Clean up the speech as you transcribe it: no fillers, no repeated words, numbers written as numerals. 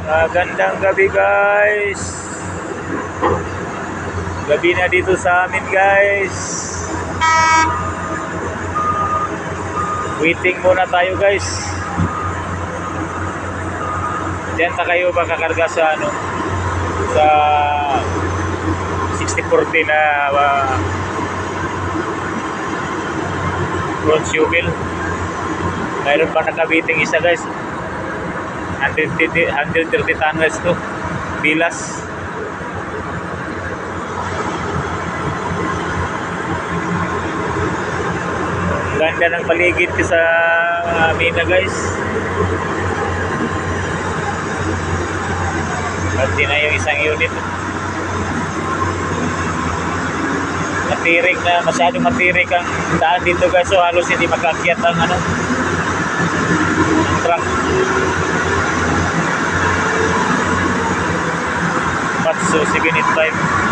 Magandang gabi guys. Gabi na dito sa amin guys. Waiting muna tayo guys. Diyan ta kayo makakarga sa sa 6040 na bronze fuel. Mayroon pa nakabiting isa guys. 130 tonnage to bilas. Ganda ng paligid sa Mina guys. Pati na yung isang unit. Matirik na, masyadong matirik ang daan dito guys. So halos hindi makakyat ang ang truck. So 785